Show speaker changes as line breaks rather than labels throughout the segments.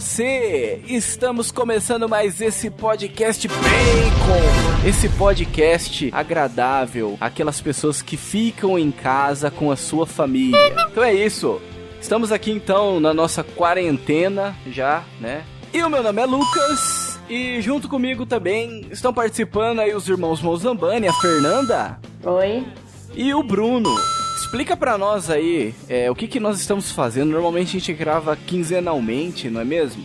você! Estamos começando mais esse podcast Bacon! Esse podcast agradável, aquelas pessoas que ficam em casa com a sua família. Então é isso, estamos aqui então na nossa quarentena já, né? E o meu nome é Lucas, e junto comigo também estão participando aí os irmãos Mozambani, a Fernanda.
Oi.
E o Bruno. Explica pra nós aí, o que nós estamos fazendo. Normalmente a gente grava quinzenalmente, não é mesmo?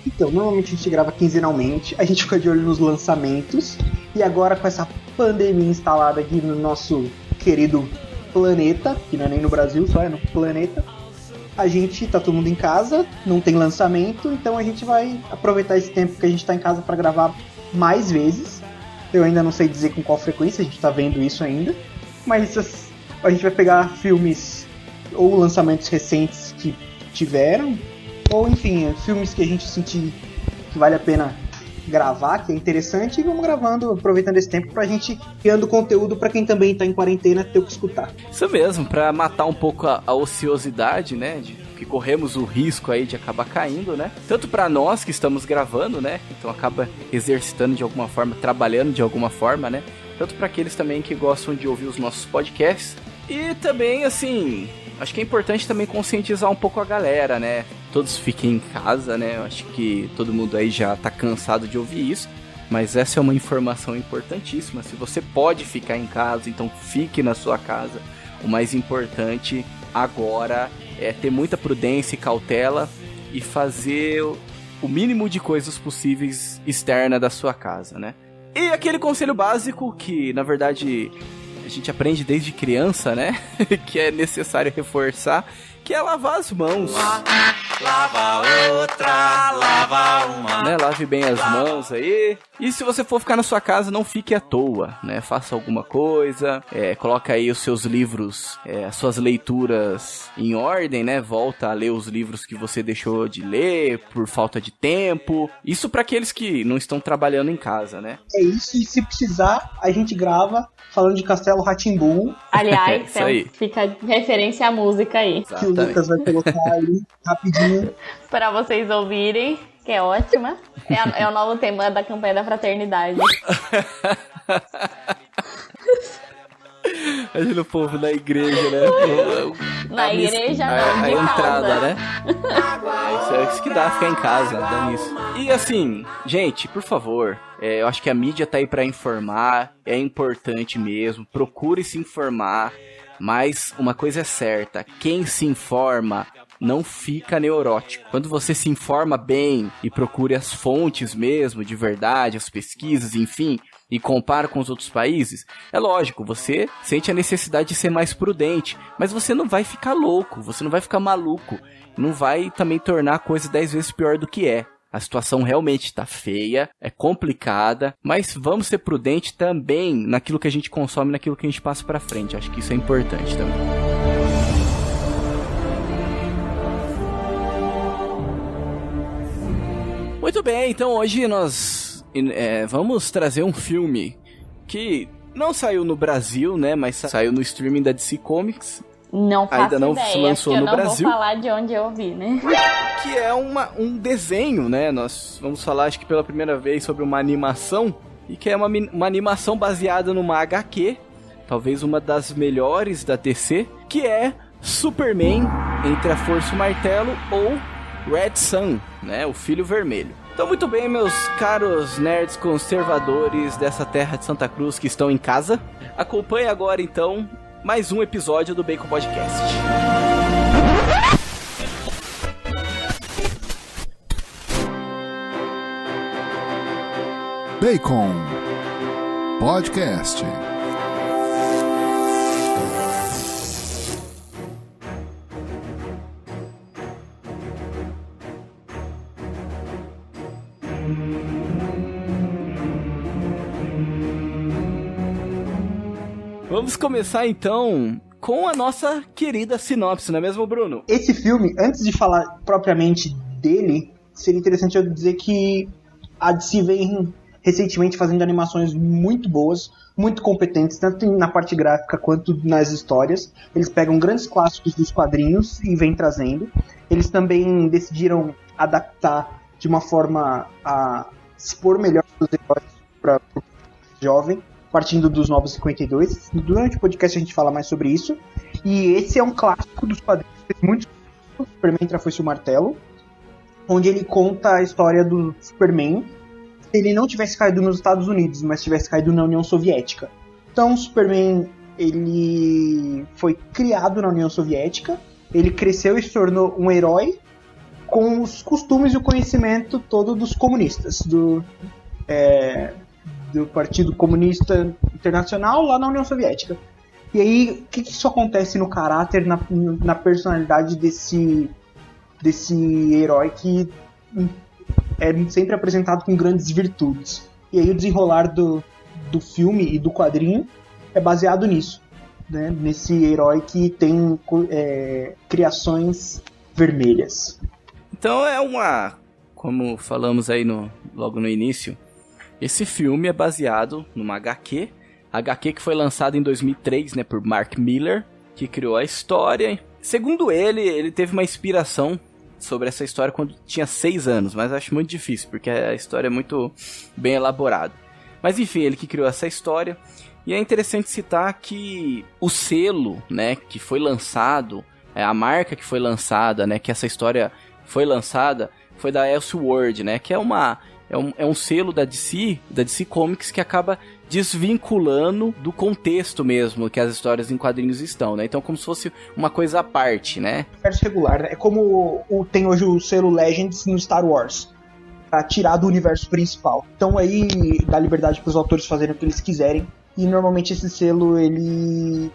Então, normalmente a gente grava quinzenalmente, a gente fica de olho nos lançamentos, e agora com essa pandemia instalada aqui no nosso querido planeta, que não é nem no Brasil, só é no planeta, a gente tá todo mundo em casa, não tem lançamento, então a gente vai aproveitar esse tempo que a gente tá em casa pra gravar mais vezes. Eu ainda não sei dizer com qual frequência, a gente tá vendo isso ainda, mas a gente vai pegar filmes ou lançamentos recentes que tiveram, ou enfim, filmes que a gente sentir que vale a pena gravar, que é interessante, e vamos gravando, aproveitando esse tempo pra gente criando conteúdo pra quem também tá em quarentena ter o que escutar.
Isso mesmo, pra matar um pouco a ociosidade, né, que corremos o risco aí de acabar caindo, né, tanto pra nós que estamos gravando, né, então acaba exercitando de alguma forma, trabalhando de alguma forma, né, tanto pra aqueles também que gostam de ouvir os nossos podcasts. E também, assim, acho que é importante também conscientizar um pouco a galera, né? Todos fiquem em casa, né? Eu acho que todo mundo aí já tá cansado de ouvir isso, mas essa é uma informação importantíssima. Se você pode ficar em casa, então fique na sua casa. O mais importante agora é ter muita prudência e cautela e fazer o mínimo de coisas possíveis externa da sua casa, né? E aquele conselho básico que, na verdade, a gente aprende desde criança, né? Que é necessário reforçar, que é lavar as mãos.
Lava outra, lava uma.
Né? Lave bem as mãos aí. E se você for ficar na sua casa, não fique à toa, né? Faça alguma coisa, coloca aí os seus livros, as suas leituras em ordem, né? Volta a ler os livros que você deixou de ler por falta de tempo. Isso para aqueles que não estão trabalhando em casa, né?
É isso, e se precisar, a gente grava falando de Castelo Rá-Tim-Bum.
Aliás, fica referência à música aí.
Exatamente. Que o Lucas vai colocar ali rapidinho
para vocês ouvirem, que é ótima. É o novo tema da campanha da fraternidade.
Imagina o povo na igreja, né?
Na igreja não,
a
de
entrada,
casa.
né? Isso que dá ficar em casa, dá nisso. E assim, gente, por favor, eu acho que a mídia tá aí pra informar, é importante mesmo, procure se informar, mas uma coisa é certa, quem se informa não fica neurótico. Quando você se informa bem e procure as fontes mesmo, de verdade, as pesquisas, enfim, e compara com os outros países, é lógico, você sente a necessidade de ser mais prudente, mas você não vai ficar louco, você não vai ficar maluco, não vai também tornar a coisa 10 vezes pior do que é. A situação realmente está feia, é complicada, mas vamos ser prudentes também naquilo que a gente consome, naquilo que a gente passa pra frente. Acho que isso é importante também. Muito bem, então hoje nós vamos trazer um filme que não saiu no Brasil, né, mas saiu no streaming da DC Comics.
Não faço
ainda não
ideia,
se lançou no Brasil.
Eu não vou falar de onde eu vi, né?
Que é um desenho, né? Nós vamos falar, acho que pela primeira vez, sobre uma animação. E que é uma animação baseada numa HQ, talvez uma das melhores da DC, que é Superman entre a Força e o Martelo, ou Red Sun, né? O Filho Vermelho. Então, muito bem, meus caros nerds conservadores dessa terra de Santa Cruz que estão em casa. Acompanhe agora, então, mais um episódio do Bacon Podcast.
Bacon Podcast.
Vamos começar então com a nossa querida sinopse, não é mesmo, Bruno?
Esse filme, antes de falar propriamente dele, seria interessante eu dizer que a DC vem recentemente fazendo animações muito boas, muito competentes, tanto na parte gráfica quanto nas histórias. Eles pegam grandes clássicos dos quadrinhos e vêm trazendo. Eles também decidiram adaptar de uma forma a expor melhor os heróis para o jovem, partindo dos Novos 52. Durante o podcast a gente fala mais sobre isso. E esse é um clássico dos quadrinhos, fez muito sucesso, Superman Trafoice e o Martelo, onde ele conta a história do Superman se ele não tivesse caído nos Estados Unidos, mas tivesse caído na União Soviética. Então o Superman, ele foi criado na União Soviética, ele cresceu e se tornou um herói com os costumes e o conhecimento todo dos comunistas, do Partido Comunista Internacional lá na União Soviética. E aí, o que isso acontece no caráter, na personalidade desse herói que é sempre apresentado com grandes virtudes? E aí o desenrolar do filme e do quadrinho é baseado nisso, né? Nesse herói que tem criações vermelhas.
Então como falamos aí logo no início, esse filme é baseado numa HQ que foi lançada em 2003, né, por Mark Millar, que criou a história. Segundo ele teve uma inspiração sobre essa história quando tinha 6 anos, mas eu acho muito difícil, porque a história é muito bem elaborada. Mas enfim, ele que criou essa história, e é interessante citar que o selo, né, que foi lançado, a marca que foi lançada, né, que essa história foi lançada, foi da Elseworld, né, que é um selo da DC Comics, que acaba desvinculando do contexto mesmo que as histórias em quadrinhos estão, né? Então, como se fosse uma coisa à parte, né?
Universo regular, né? É como tem hoje o selo Legends no Star Wars, pra tirar do universo principal. Então aí dá liberdade para os autores fazerem o que eles quiserem, e normalmente esse selo, ele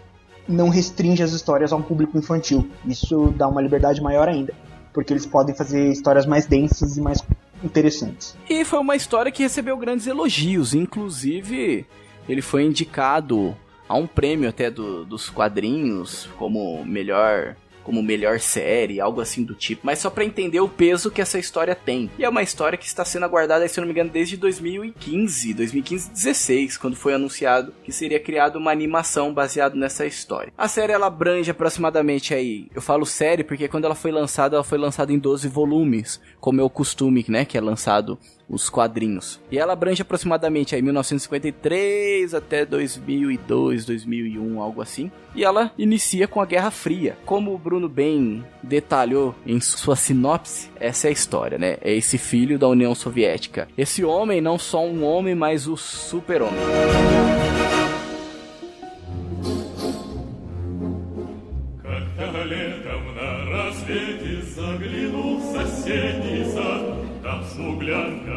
não restringe as histórias a um público infantil. Isso dá uma liberdade maior ainda, porque eles podem fazer histórias mais densas e mais interessantes.
E foi uma história que recebeu grandes elogios, inclusive ele foi indicado a um prêmio até dos quadrinhos como melhor série, algo assim do tipo, mas só pra entender o peso que essa história tem. E é uma história que está sendo aguardada, se eu não me engano, desde 2015-16, quando foi anunciado que seria criada uma animação baseada nessa história. A série, ela abrange aproximadamente aí, eu falo série porque quando ela foi lançada em 12 volumes, como é o costume, né, que é lançado os quadrinhos. E ela abrange aproximadamente aí 1953 até 2002, 2001, algo assim. E ela inicia com a Guerra Fria. Como o Bruno bem detalhou em sua sinopse, essa é a história, né? É esse filho da União Soviética. Esse homem, não só um homem, mas o super-homem.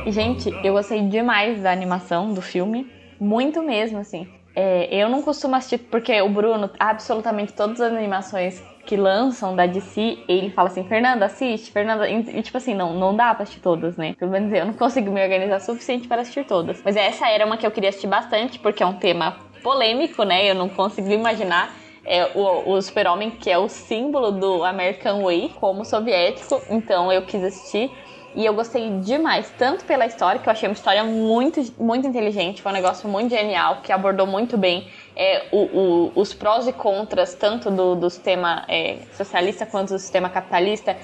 Gente, eu gostei demais da animação do filme, muito mesmo, assim. Eu não costumo assistir, porque o Bruno, absolutamente todas as animações que lançam da DC, ele fala assim, Fernanda, assiste, Fernanda, e tipo assim, não dá pra assistir todas, né? Pelo menos eu não consigo me organizar o suficiente para assistir todas. Mas essa era uma que eu queria assistir bastante, porque é um tema polêmico, né? Eu não consigo imaginar o super-homem, que é o símbolo do American Way, como soviético, então eu quis assistir. E eu gostei demais, tanto pela história, que eu achei uma história muito, muito inteligente, foi um negócio muito genial, que abordou muito bem os prós e contras, tanto do sistema socialista quanto do sistema capitalista,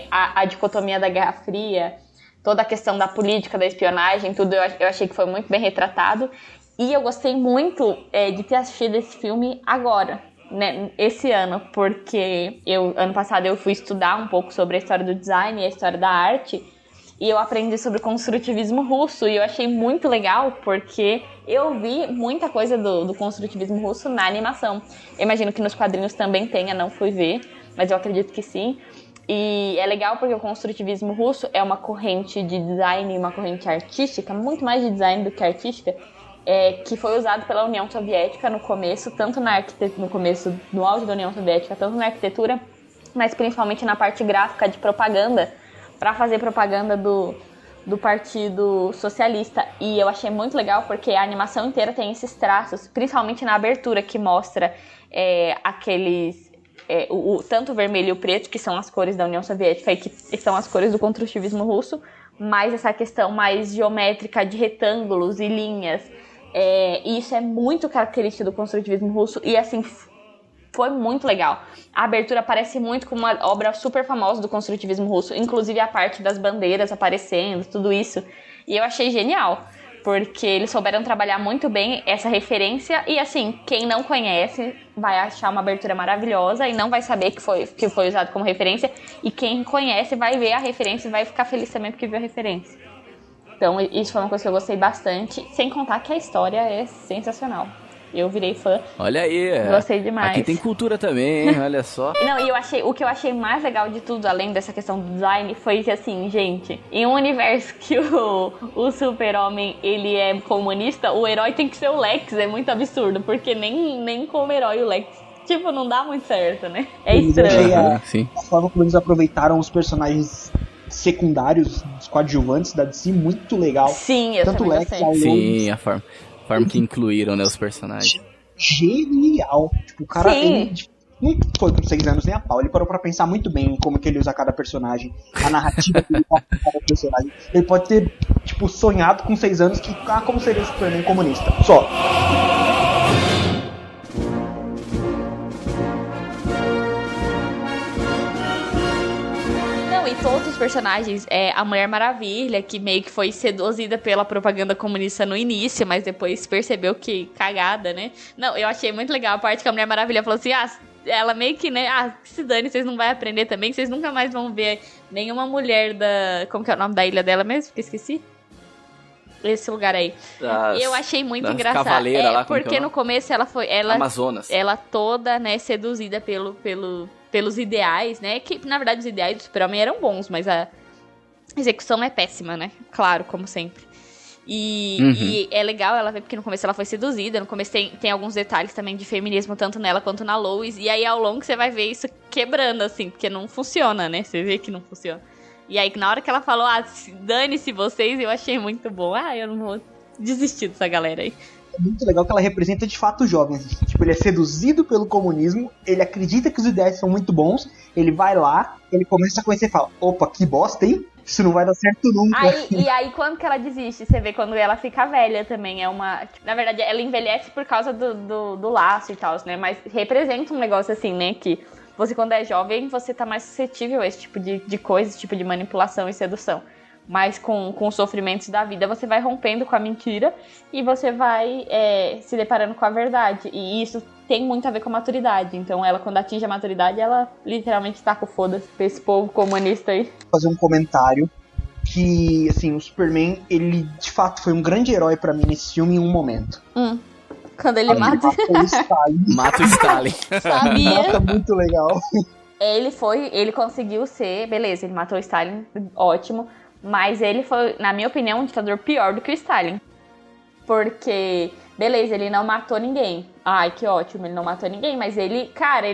a dicotomia da Guerra Fria, toda a questão da política, da espionagem, tudo eu achei que foi muito bem retratado. E eu gostei muito de ter assistido esse filme agora, né, esse ano, porque ano passado eu fui estudar um pouco sobre a história do design e a história da arte, e eu aprendi sobre construtivismo russo, e eu achei muito legal, porque eu vi muita coisa do construtivismo russo na animação. Eu imagino que nos quadrinhos também tenha, não fui ver, mas eu acredito que sim. E é legal porque o construtivismo russo é uma corrente de design, uma corrente artística, muito mais de design do que artística, que foi usado pela União Soviética no começo, tanto na arquitetura, no auge da União Soviética, tanto na arquitetura, mas principalmente na parte gráfica de propaganda, para fazer propaganda do Partido Socialista. E eu achei muito legal porque a animação inteira tem esses traços, principalmente na abertura, que mostra aqueles... tanto o vermelho e o preto, que são as cores da União Soviética e que são as cores do construtivismo russo, mas essa questão mais geométrica de retângulos e linhas. E isso é muito característico do construtivismo russo, e assim, Foi muito legal. A abertura parece muito com uma obra super famosa do construtivismo russo, inclusive a parte das bandeiras aparecendo, tudo isso. E eu achei genial, porque eles souberam trabalhar muito bem essa referência. E assim, quem não conhece vai achar uma abertura maravilhosa e não vai saber que foi usado como referência. E quem conhece vai ver a referência e vai ficar feliz também porque viu a referência. Então isso foi uma coisa que eu gostei bastante, sem contar que a história é sensacional. Eu virei fã.
Olha aí.
Gostei demais.
Aqui tem cultura também, hein? Olha só.
Não, e o que eu achei mais legal de tudo, além dessa questão do design, foi que assim, gente, em um universo que o super-homem, ele é comunista, o herói tem que ser o Lex. É muito absurdo, porque nem como herói o Lex, tipo, não dá muito certo, né? É estranho.
A forma como eles aproveitaram os personagens secundários, os coadjuvantes da DC, muito legal.
Sim, eu
tanto
também
Lex,
gostei.
Sim, a forma que incluíram, né, os personagens.
Genial. Tipo, o cara,
Sim.
ele não foi com 6 anos nem a pau. Ele parou pra pensar muito bem em como que ele usa cada personagem, a narrativa que ele passa com cada personagem. Ele pode ter, tipo, sonhado com 6 anos que, como seria o Superman comunista. Só.
E todos os personagens, a Mulher Maravilha, que meio que foi seduzida pela propaganda comunista no início, mas depois percebeu que cagada, né? Não, eu achei muito legal a parte que a Mulher Maravilha falou assim, ela meio que, né, se dane, vocês não vão aprender também, vocês nunca mais vão ver nenhuma mulher como que é o nome da ilha dela mesmo? Que esqueci. Esse lugar aí. Eu achei muito engraçado.
Lá,
porque no começo ela
Amazonas.
Ela toda, né, seduzida pelos ideais, né? Que, na verdade, os ideais do Super-Homem eram bons, mas a execução é péssima, né? Claro, como sempre. E é legal ela ver, porque no começo ela foi seduzida, no começo tem alguns detalhes também de feminismo, tanto nela quanto na Lois, e aí ao longo você vai ver isso quebrando, assim, porque não funciona, né? Você vê que não funciona. E aí, na hora que ela falou, dane-se vocês, eu achei muito bom. Eu não vou desistir dessa galera aí.
É muito legal que ela representa de fato os jovens. Tipo, ele é seduzido pelo comunismo, ele acredita que os ideais são muito bons, ele vai lá, ele começa a conhecer e fala, opa, que bosta, hein? Isso não vai dar certo nunca.
E aí, quando que ela desiste? Você vê quando ela fica velha também. Na verdade, ela envelhece por causa do laço e tal, né? Mas representa um negócio assim, né? Que você, quando é jovem, você tá mais suscetível a esse tipo de coisa, esse tipo de manipulação e sedução. Mas com os sofrimentos da vida, você vai rompendo com a mentira e você vai se deparando com a verdade. E isso tem muito a ver com a maturidade. Então, ela, quando atinge a maturidade, ela literalmente taca o foda-se pra esse povo comunista aí.
Vou fazer um comentário que, assim, o Superman, ele de fato foi um grande herói pra mim nesse filme em um momento.
Quando ele mata
o Stalin.
Mata o Stalin.
Sabia?
Mata muito legal.
Ele conseguiu ser, beleza, ele matou o Stalin, ótimo. Mas ele foi, na minha opinião, um ditador pior do que o Stalin. Porque, beleza, ele não matou ninguém. Ai, que ótimo, ele não matou ninguém. Mas ele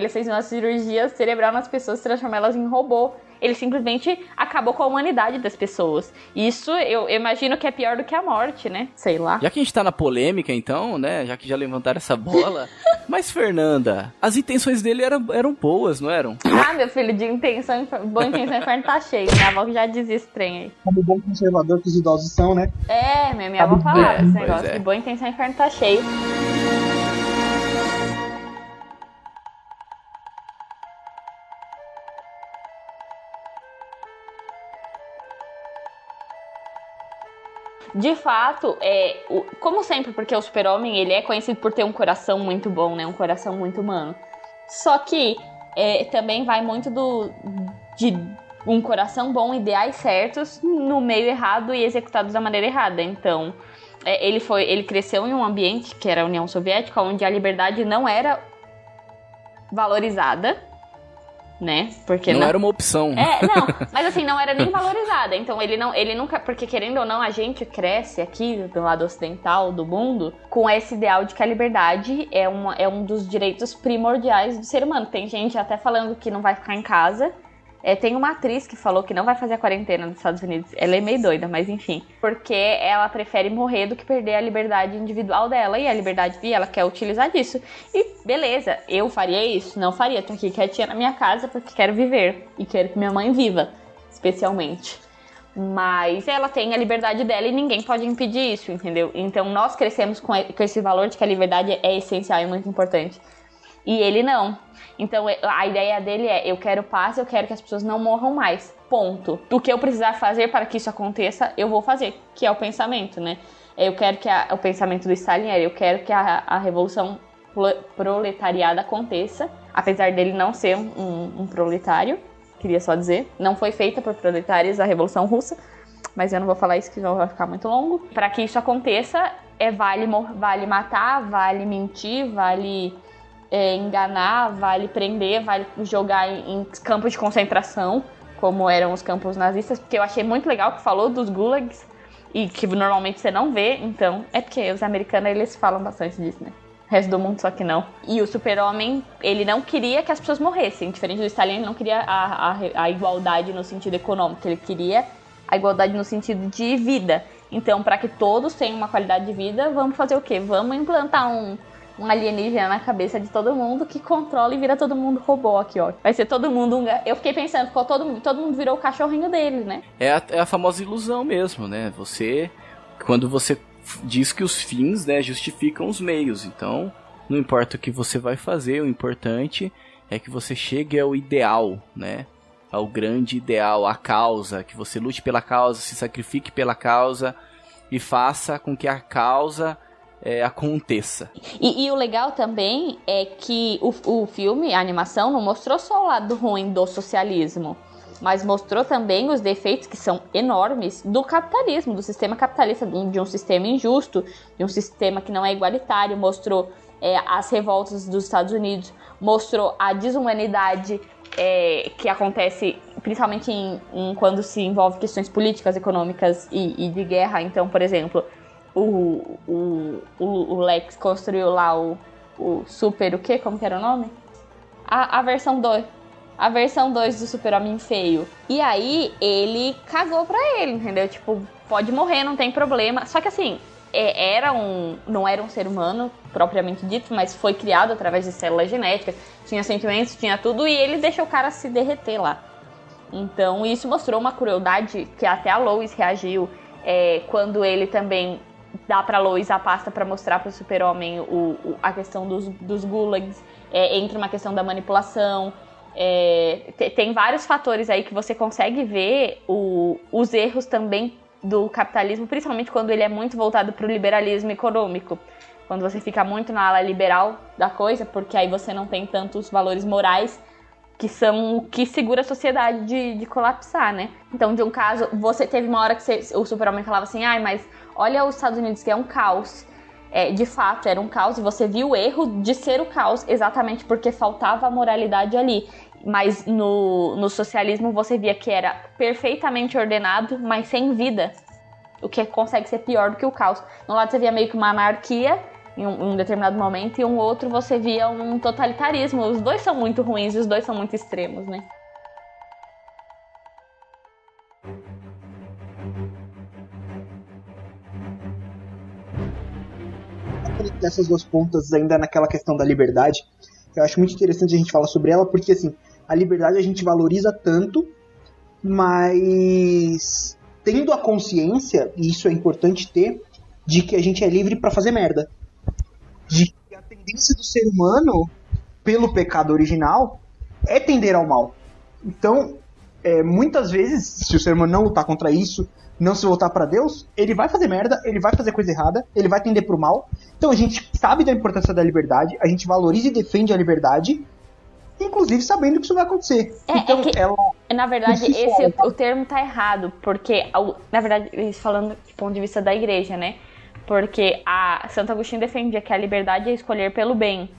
fez uma cirurgia cerebral nas pessoas, transformou elas em robô. Ele simplesmente acabou com a humanidade das pessoas. Isso, eu imagino que é pior do que a morte, né? Sei lá.
Já que a gente tá na polêmica, então, né? Já que já levantaram essa bola. Mas, Fernanda, as intenções dele eram boas, não eram?
Meu filho, boa intenção, inferno tá cheio. Minha avó já dizia esse trem aí.
Como bom conservador que os idosos são, né?
Minha avó falava esse negócio. De boa intenção, inferno tá cheio. De fato, como sempre, porque o Super-Homem, ele é conhecido por ter um coração muito bom, né? Um coração muito humano. Só que também vai muito de um coração bom, ideais certos, no meio errado e executados da maneira errada. Então, ele cresceu em um ambiente, que era a União Soviética, onde a liberdade não era valorizada, né? Porque
não era uma opção.
Mas assim, não era nem valorizada. Então ele nunca, porque querendo ou não, a gente cresce aqui do lado ocidental do mundo com esse ideal de que a liberdade é um dos direitos primordiais do ser humano. Tem gente até falando que não vai ficar em casa. Tem uma atriz que falou que não vai fazer a quarentena nos Estados Unidos. Ela é meio doida, mas enfim. Porque ela prefere morrer do que perder a liberdade individual dela. E a liberdade, ela quer utilizar disso. E beleza, eu faria isso? Não faria. Tô aqui quietinha na minha casa porque quero viver. E quero que minha mãe viva, especialmente. Mas ela tem a liberdade dela e ninguém pode impedir isso, entendeu? Então nós crescemos com esse valor de que a liberdade é essencial e muito importante. E ele não. Então a ideia dele é, eu quero paz, eu quero que as pessoas não morram mais. Ponto. O que eu precisar fazer para que isso aconteça, eu vou fazer. Que é o pensamento, né? Eu quero que o pensamento do Stalin eu quero que a revolução proletariada aconteça. Apesar dele não ser um proletário, queria só dizer. Não foi feita por proletários a Revolução Russa. Mas eu não vou falar isso, que senão vai ficar muito longo. Para que isso aconteça, vale matar, vale mentir, vale enganar, vale prender, vale jogar em campos de concentração, como eram os campos nazistas. Porque eu achei muito legal que falou dos gulags, e que normalmente você não vê. Então, é porque os americanos, eles falam bastante disso, né? O resto do mundo só que não. E o Super-Homem, ele não queria que as pessoas morressem. Diferente do Stalin, ele não queria a igualdade no sentido econômico. Ele queria a igualdade no sentido de vida. Então, para que todos tenham uma qualidade de vida, vamos fazer o quê? Vamos implantar um alienígena na cabeça de todo mundo que controla e vira todo mundo robô aqui, ó. Vai ser todo mundo Eu fiquei pensando, todo mundo virou o cachorrinho dele, né?
É a famosa ilusão mesmo, né? Quando você diz que os fins, né, justificam os meios. Então, não importa o que você vai fazer, o importante é que você chegue ao ideal, né? Ao grande ideal, à causa, que você lute pela causa, se sacrifique pela causa e faça com que a causa aconteça.
E o legal também é que o filme, a animação, não mostrou só o lado ruim do socialismo, mas mostrou também os defeitos que são enormes do capitalismo, do sistema capitalista, de um sistema injusto, de um sistema que não é igualitário. Mostrou as revoltas dos Estados Unidos, mostrou a desumanidade que acontece principalmente quando se envolve questões políticas, econômicas e de guerra. Então, por exemplo, o Lex construiu lá o Super... O quê? Como que era o nome? A versão 2. A versão 2 do Super-Homem feio. E aí, ele cagou pra ele, entendeu? Tipo, pode morrer, não tem problema. Só que assim, não era um ser humano, propriamente dito, mas foi criado através de células genéticas. Tinha sentimentos, tinha tudo, e ele deixou o cara se derreter lá. Então, isso mostrou uma crueldade que até a Lois reagiu. Quando ele também dá pra Lois a pasta pra mostrar pro Super-Homem a questão dos gulags. Entra uma questão da manipulação. Tem vários fatores aí que você consegue ver os erros também do capitalismo, principalmente quando ele é muito voltado para o liberalismo econômico. Quando você fica muito na ala liberal da coisa, porque aí você não tem tantos valores morais que são o que segura a sociedade de colapsar, né? Então, de um caso, você teve uma hora que o Super-Homem falava assim, mas olha os Estados Unidos, que é um caos. De fato, era um caos, e você viu o erro de ser o caos, exatamente porque faltava a moralidade ali. Mas no socialismo você via que era perfeitamente ordenado, mas sem vida. O que consegue ser pior do que o caos. No lado você via meio que uma anarquia em um determinado momento, e um outro você via um totalitarismo. Os dois são muito ruins e os dois são muito extremos, né?
Dessas duas pontas, ainda naquela questão da liberdade, eu acho muito interessante a gente falar sobre ela, porque assim, a liberdade a gente valoriza tanto, mas tendo a consciência, e isso é importante ter, de que a gente é livre pra fazer merda. De que a tendência do ser humano, pelo pecado original, é tender ao mal. Então, muitas vezes, se o ser humano não lutar contra isso, não se voltar pra Deus, ele vai fazer merda, ele vai fazer coisa errada, ele vai tender pro mal. Então a gente sabe da importância da liberdade, a gente valoriza e defende a liberdade, inclusive sabendo que isso vai acontecer. Então,
na verdade, o termo tá errado, porque, na verdade, falando do ponto de vista da igreja, né? Porque Santo Agostinho defendia que a liberdade é escolher pelo bem.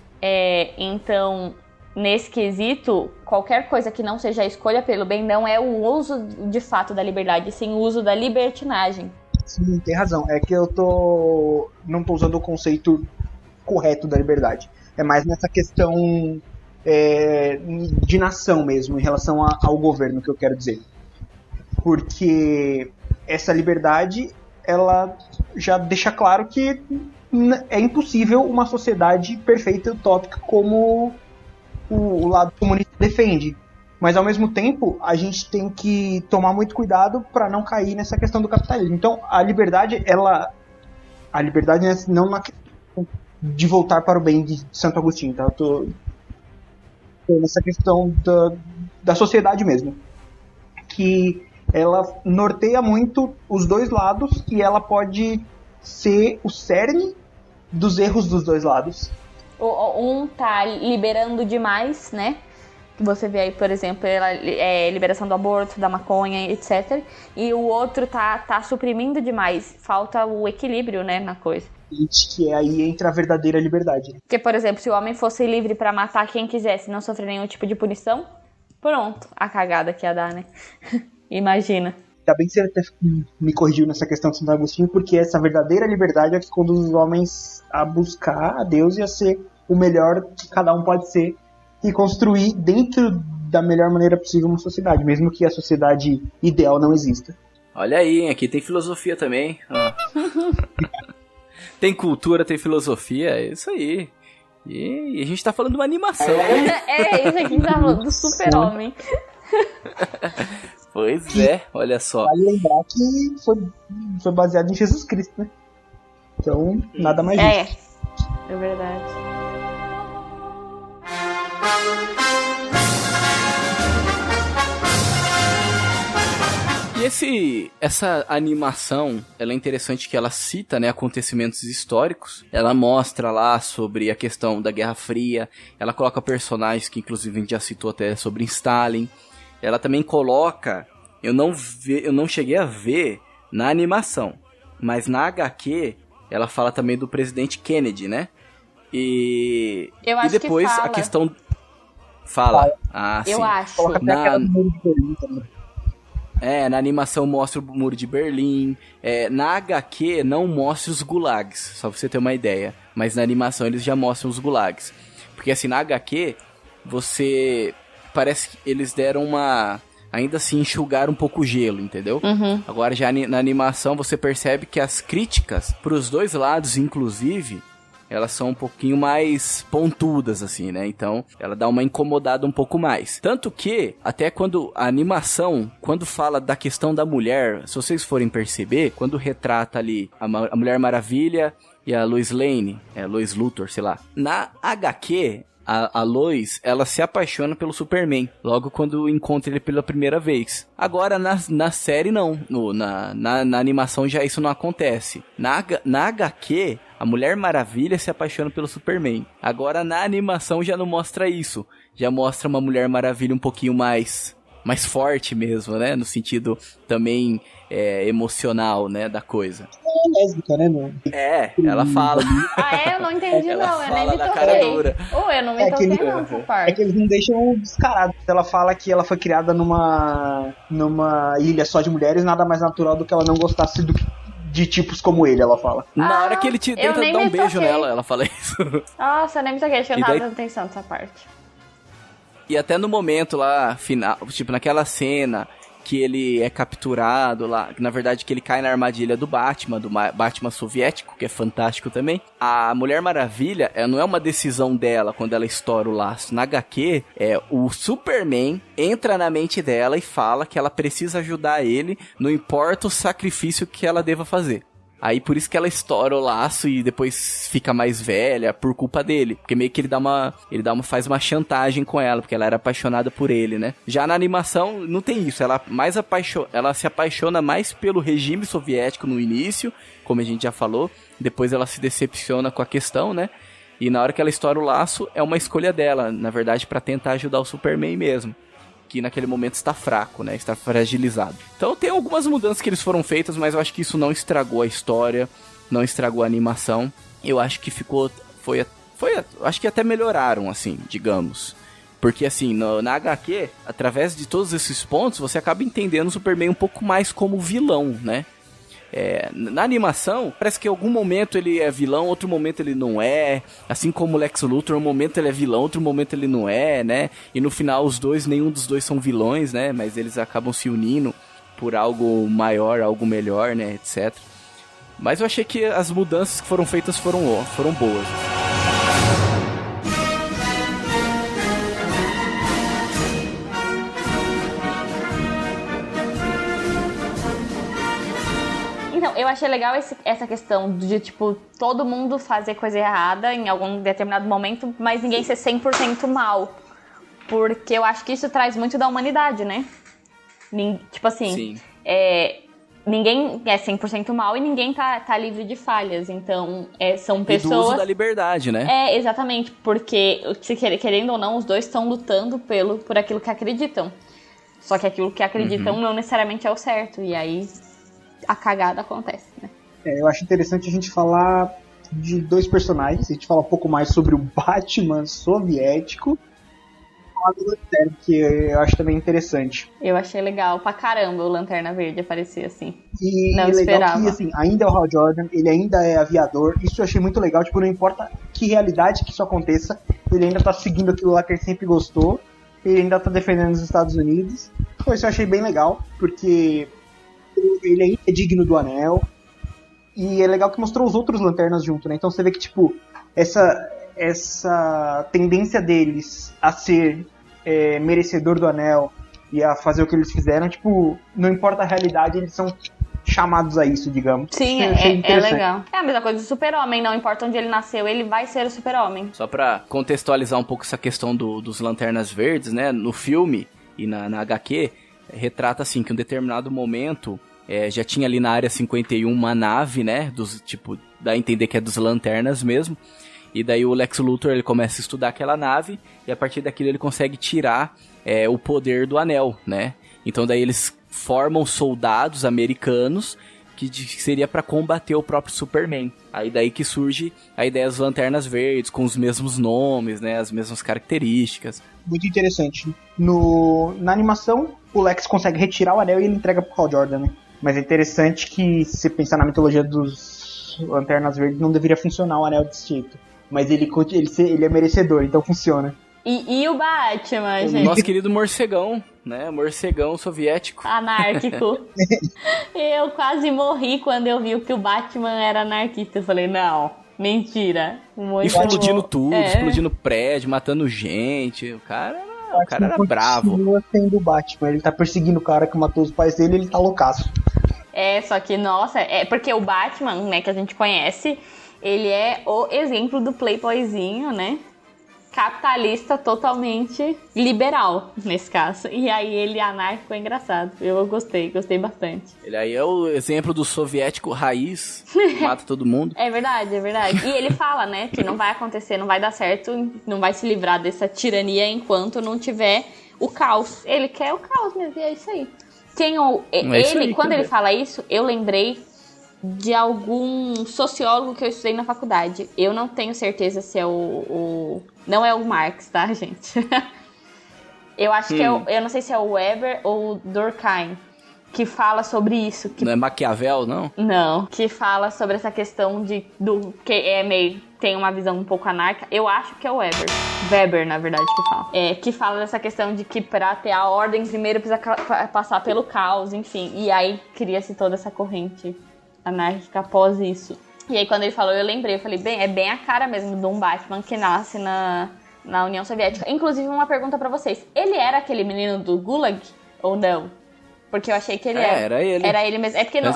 Então, nesse quesito, qualquer coisa que não seja a escolha pelo bem não é o uso de fato da liberdade, sim o uso da libertinagem.
Sim, tem razão. É que eu não tô usando o conceito correto da liberdade. É mais nessa questão de nação mesmo, em relação ao governo, que eu quero dizer. Porque essa liberdade, ela já deixa claro que é impossível uma sociedade perfeita e utópica como o lado comunista defende. Mas, ao mesmo tempo, a gente tem que tomar muito cuidado para não cair nessa questão do capitalismo. Então, a liberdade não na questão de voltar para o bem de Santo Agostinho, tá? Eu tô nessa questão da sociedade mesmo. Que ela norteia muito os dois lados e ela pode ser o cerne dos erros dos dois lados.
Um tá liberando demais, né? Você vê aí, por exemplo, a liberação do aborto, da maconha, etc. E o outro tá suprimindo demais. Falta o equilíbrio, né, na coisa.
Que aí entra a verdadeira liberdade.
Porque, por exemplo, se o homem fosse livre pra matar quem quisesse e não sofrer nenhum tipo de punição, pronto, a cagada que ia dar, né? Imagina.
Ainda bem que você até me corrigiu nessa questão de Santo Agostinho, porque essa verdadeira liberdade é que conduz os homens a buscar a Deus e a ser o melhor que cada um pode ser e construir dentro da melhor maneira possível uma sociedade, mesmo que a sociedade ideal não exista.
Olha aí, hein? Aqui tem filosofia também. Tem cultura, tem filosofia, é isso aí. E a gente tá falando de uma animação.
Isso aqui tá falando do super-homem.
Pois é, olha só.
Vale lembrar que foi baseado em Jesus Cristo, né? Então, nada mais justo.
É verdade.
E essa animação, ela é interessante que ela cita, né, acontecimentos históricos. Ela mostra lá sobre a questão da Guerra Fria. Ela coloca personagens que inclusive a gente já citou até sobre Stalin. Ela também coloca, eu não cheguei a ver na animação, mas na HQ ela fala também do presidente Kennedy, né? E depois
que fala.
a questão fala.
Eu
sim.
acho.
Na animação mostra o Muro de Berlim. Na HQ não mostra os gulags, só pra você ter uma ideia. Mas na animação eles já mostram os gulags. Porque assim, na HQ, parece que eles deram ainda assim enxugaram um pouco o gelo, entendeu?
Uhum.
Agora já na animação você percebe que as críticas pros dois lados, inclusive, elas são um pouquinho mais pontudas, assim, né? Então, ela dá uma incomodada um pouco mais. Tanto que, até quando a animação, quando fala da questão da mulher, se vocês forem perceber, quando retrata ali a Mulher Maravilha e a Lois Lane, Lois Luthor, sei lá. Na HQ, a Lois, ela se apaixona pelo Superman, logo quando encontra ele pela primeira vez. Agora, na série, não. Na animação já isso não acontece. Na HQ... a Mulher Maravilha se apaixona pelo Superman. Agora, na animação, já não mostra isso. Já mostra uma Mulher Maravilha um pouquinho mais forte mesmo, né? No sentido também emocional, né? Da coisa.
É lésbica, né, mano?
Ela fala.
Eu não entendi, não. Eu nem me toquei. Eu não me toquei, não, essa parte.
É que eles não deixam descarado. Ela fala que ela foi criada numa ilha só de mulheres, nada mais natural do que ela não gostasse de tipos como ele, ela fala.
Na hora que ele tenta dar um beijo nela, ela fala isso.
Nossa, eu nem me toquei, acho que eu não tava dando atenção nessa parte.
E até no momento lá, final, tipo, naquela cena que ele é capturado lá, na verdade que ele cai na armadilha do Batman soviético, que é fantástico também. A Mulher Maravilha, ela não é uma decisão dela quando ela estoura o laço. Na HQ, o Superman entra na mente dela e fala que ela precisa ajudar ele, não importa o sacrifício que ela deva fazer. Aí por isso que ela estoura o laço e depois fica mais velha por culpa dele. Porque meio que faz uma chantagem com ela, porque ela era apaixonada por ele, né? Já na animação não tem isso, ela se apaixona mais pelo regime soviético no início, como a gente já falou. Depois ela se decepciona com a questão, né? E na hora que ela estoura o laço, é uma escolha dela, na verdade, pra tentar ajudar o Superman mesmo. Que naquele momento está fraco, né? Está fragilizado. Então tem algumas mudanças que eles foram feitas, mas eu acho que isso não estragou a história, não estragou a animação. Eu acho que acho que até melhoraram, assim, digamos. Porque assim, na HQ, através de todos esses pontos, você acaba entendendo o Superman um pouco mais como vilão, né? Na animação, parece que em algum momento ele é vilão, outro momento ele não é. Assim como o Lex Luthor, um momento ele é vilão, outro momento ele não é, né? E no final nenhum dos dois são vilões, né? Mas eles acabam se unindo por algo maior, algo melhor, né? Etc. Mas eu achei que as mudanças que foram feitas foram boas.
Então, eu achei legal essa questão de, tipo, todo mundo fazer coisa errada em algum determinado momento, mas ninguém ser 100% mal. porque eu acho que isso traz muito da humanidade, né? Tipo assim,
Sim.
Ninguém é 100% mal e ninguém tá livre de falhas. Então, são
E
pessoas...
do uso da liberdade, né?
Exatamente, porque, querendo ou não, os dois estão lutando por aquilo que acreditam. Só que aquilo que acreditam não necessariamente é o certo. E aí, a cagada acontece, né?
Eu acho interessante a gente falar de dois personagens. A gente fala um pouco mais sobre o Batman soviético. Falar do Lanterna, que eu acho também interessante.
Eu achei legal pra caramba o Lanterna Verde aparecer assim.
E
não
legal
esperava.
que, assim, ainda é o Hal Jordan, ele ainda é aviador. Isso eu achei muito legal. Tipo, não importa que realidade que isso aconteça, ele ainda tá seguindo aquilo lá que ele sempre gostou. Ele ainda tá defendendo os Estados Unidos. Então, isso eu achei bem legal, porque ele ainda é digno do anel. E é legal que mostrou os outros lanternas junto, né? Então você vê que, tipo, essa tendência deles a ser merecedor do anel e a fazer o que eles fizeram, tipo, não importa a realidade, eles são chamados a isso, digamos.
Sim, é legal. É a mesma coisa do Super-Homem, não importa onde ele nasceu, ele vai ser o Super-Homem.
Só pra contextualizar um pouco essa questão dos Lanternas Verdes, né? No filme e na HQ, retrata assim que em um determinado momento já tinha ali na área 51 uma nave, né? Dá a entender que é dos Lanternas mesmo. E daí o Lex Luthor ele começa a estudar aquela nave e a partir daquilo ele consegue tirar o poder do anel, né? Então daí eles formam soldados americanos que seria para combater o próprio Superman. Aí daí que surge a ideia das Lanternas Verdes, com os mesmos nomes, né? As mesmas características.
Muito interessante. Na animação, o Lex consegue retirar o anel e ele entrega pro Hal Jordan, né? Mas é interessante que, se você pensar na mitologia dos Lanternas Verdes, não deveria funcionar o anel desse jeito. Mas ele é merecedor, então funciona.
E o Batman, gente?
O nosso querido morcegão, né? Morcegão soviético.
Anárquico. Eu quase morri quando eu vi que o Batman era anarquista. Eu falei, não, mentira.
Explodindo tudo, explodindo prédio, matando gente. O cara era bravo.
Ele continua sendo o Batman. Ele tá perseguindo o cara que matou os pais dele, ele tá loucaço.
Só que, nossa, porque o Batman, né, que a gente conhece, ele é o exemplo do playboyzinho, né? Capitalista totalmente liberal, nesse caso. E aí ele anárquico é engraçado. Eu gostei bastante.
Ele aí é o exemplo do soviético raiz, que mata todo mundo.
É verdade. E ele fala, né, que não vai acontecer, não vai dar certo, não vai se livrar dessa tirania enquanto não tiver o caos. Ele quer o caos mesmo, e é isso aí. Quando ele fala isso, eu lembrei de algum sociólogo que eu estudei na faculdade. Eu não tenho certeza se é não é o Marx, tá, gente? Eu acho que eu não sei se é o Weber ou o Durkheim que fala sobre isso.
Não é Maquiavel, não?
Não, que fala sobre essa questão que é meio... tem uma visão um pouco anárquica. Eu acho que é o Weber, na verdade, que fala. Que fala dessa questão de que pra ter a ordem, primeiro precisa passar pelo caos, enfim. E aí cria-se toda essa corrente anárquica após isso. E aí quando ele falou, eu lembrei, eu falei, é bem a cara mesmo de um Batman que nasce na União Soviética. Inclusive, uma pergunta pra vocês. Ele era aquele menino do Gulag ou não? Porque eu achei que ele
era ele.
Era ele mesmo. É porque não...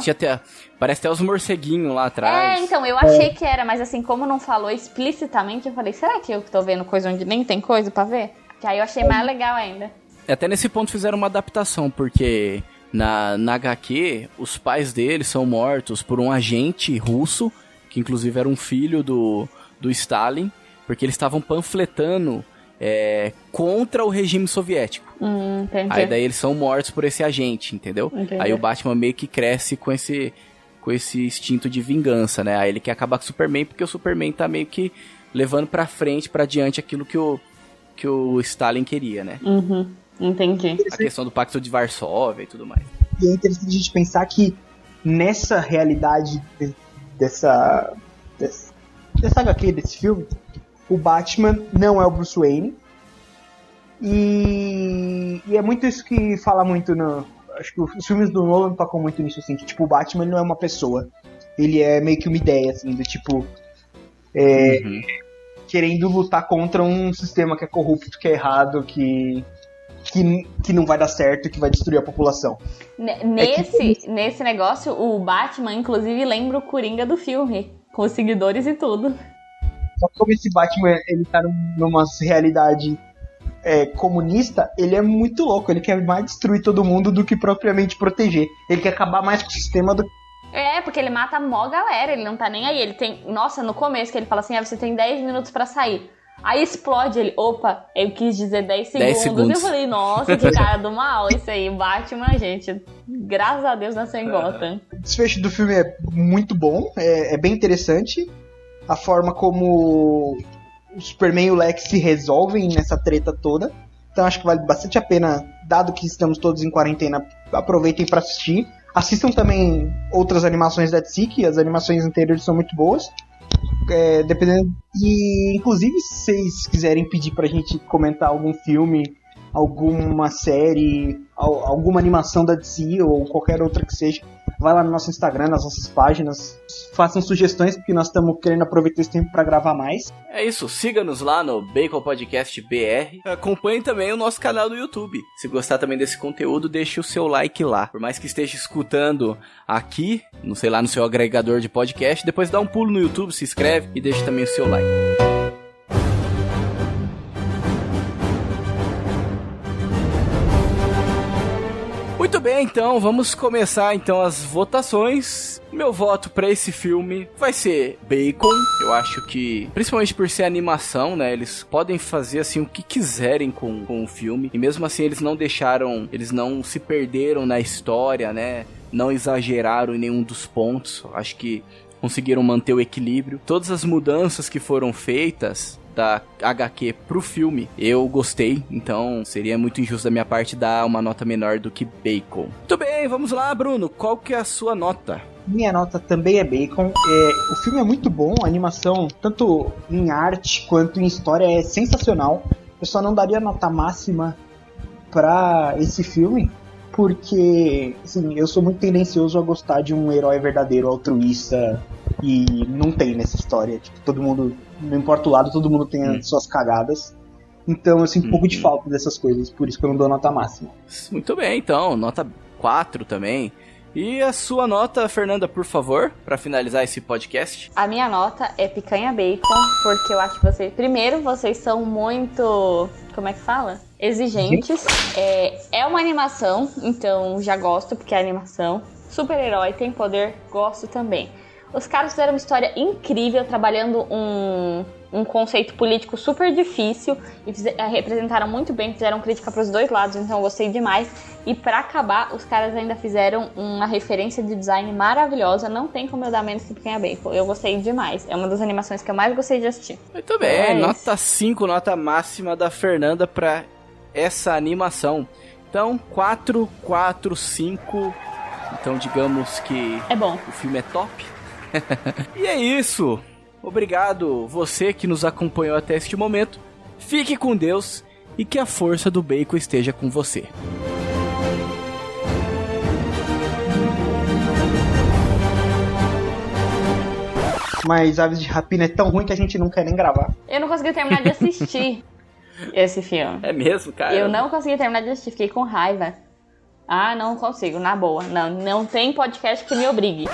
Parece até os morceguinhos lá atrás.
Então, eu achei que era, mas assim, como não falou explicitamente, eu falei, será que eu tô vendo coisa onde nem tem coisa pra ver? Que aí eu achei mais legal ainda.
Até nesse ponto fizeram uma adaptação, porque na HQ, os pais dele são mortos por um agente russo, que inclusive era um filho do Stalin, porque eles estavam panfletando contra o regime soviético.
Entendi.
Aí daí eles são mortos por esse agente, entendeu?
Entendi.
Aí o Batman meio que cresce com esse instinto de vingança, né? Aí ele quer acabar com o Superman, porque o Superman tá meio que levando pra frente, pra diante aquilo que o Stalin queria, né?
Entendi.
A questão do Pacto de Varsóvia e tudo mais.
E é interessante a gente pensar que nessa realidade dessa HQ, desse filme, o Batman não é o Bruce Wayne. E é muito isso que fala muito acho que os filmes do Nolan tocam muito nisso, assim, que tipo, o Batman não é uma pessoa. Ele é meio que uma ideia, assim, do tipo... querendo lutar contra um sistema que é corrupto, que é errado, que não vai dar certo, que vai destruir a população.
Nesse negócio, o Batman, inclusive, lembra o Coringa do filme, com os seguidores e tudo.
Só que como esse Batman, ele tá numa realidade comunista, ele é muito louco. Ele quer mais destruir todo mundo do que propriamente proteger. Ele quer acabar mais com o sistema do...
Porque ele mata a mó galera, ele não tá nem aí. Ele tem... Nossa, no começo que ele fala assim, você tem 10 minutos pra sair. Aí explode ele. Opa, eu quis dizer 10 segundos.
10 segundos.
Eu falei, nossa, que cara do mal. Isso aí, Batman, gente. Graças a Deus nasceu em Gotham.
O desfecho do filme é muito bom, é bem interessante. A forma como o Superman e o Lex se resolvem nessa treta toda. Então acho que vale bastante a pena, dado que estamos todos em quarentena, aproveitem pra assistir. Assistam também outras animações da DC, que as animações anteriores são muito boas. Dependendo. E inclusive, se vocês quiserem pedir pra gente comentar algum filme, alguma série, alguma animação da DC ou qualquer outra que seja, vai lá no nosso Instagram, nas nossas páginas, façam sugestões, porque nós estamos querendo aproveitar esse tempo pra gravar mais.
É isso, siga-nos lá no Bacon Podcast BR. Acompanhe também o nosso canal do YouTube. Se gostar também desse conteúdo, deixe o seu like lá. Por mais que esteja escutando aqui, não sei lá, no seu agregador de podcast, depois dá um pulo no YouTube, se inscreve e deixe também o seu like. Muito bem, então, vamos começar então as votações. Meu voto pra esse filme vai ser Bacon. Eu acho que, principalmente por ser animação, né, eles podem fazer assim o que quiserem com o filme. E mesmo assim eles não se perderam na história, né, não exageraram em nenhum dos pontos. Acho que conseguiram manter o equilíbrio. Todas as mudanças que foram feitas da HQ pro filme, eu gostei, então seria muito injusto da minha parte dar uma nota menor do que Bacon. Muito bem, vamos lá, Bruno, qual que é a sua nota?
Minha nota também é Bacon. O filme é muito bom, a animação, tanto em arte quanto em história, é sensacional. Eu só não daria nota máxima pra esse filme, porque, assim, eu sou muito tendencioso a gostar de um herói verdadeiro, altruísta, e não tem nessa história. Tipo, todo mundo, não importa o lado, todo mundo tem as suas cagadas. Então eu sinto um pouco de falta dessas coisas, por isso que eu não dou nota máxima.
Muito bem, então, nota 4 também. E a sua nota, Fernanda, por favor, pra finalizar esse podcast?
A minha nota é Picanha Bacon, porque eu acho que vocês são muito, como é que fala? Exigentes. É uma animação, então já gosto, porque é animação. Super-herói, tem poder, gosto também. Os caras fizeram uma história incrível, trabalhando um conceito político super difícil e representaram muito bem, fizeram crítica para os dois lados, então eu gostei demais. E pra acabar, os caras ainda fizeram uma referência de design maravilhosa, não tem como eu dar menos que Picanha Bacon. Eu gostei demais, é uma das animações que eu mais gostei de assistir.
Muito bem, nota 5, nota máxima da Fernanda pra essa animação. Então, 4, 4, 5, então digamos que
é bom.
O filme é top. E é isso. Obrigado você que nos acompanhou até este momento. Fique com Deus e que a força do bacon esteja com você.
Mas Aves de Rapina é tão ruim que a gente não quer nem gravar.
Eu não consegui terminar de assistir esse filme.
É mesmo, cara?
Eu não consegui terminar de assistir, fiquei com raiva. Ah, não consigo, na boa. Não tem podcast que me obrigue.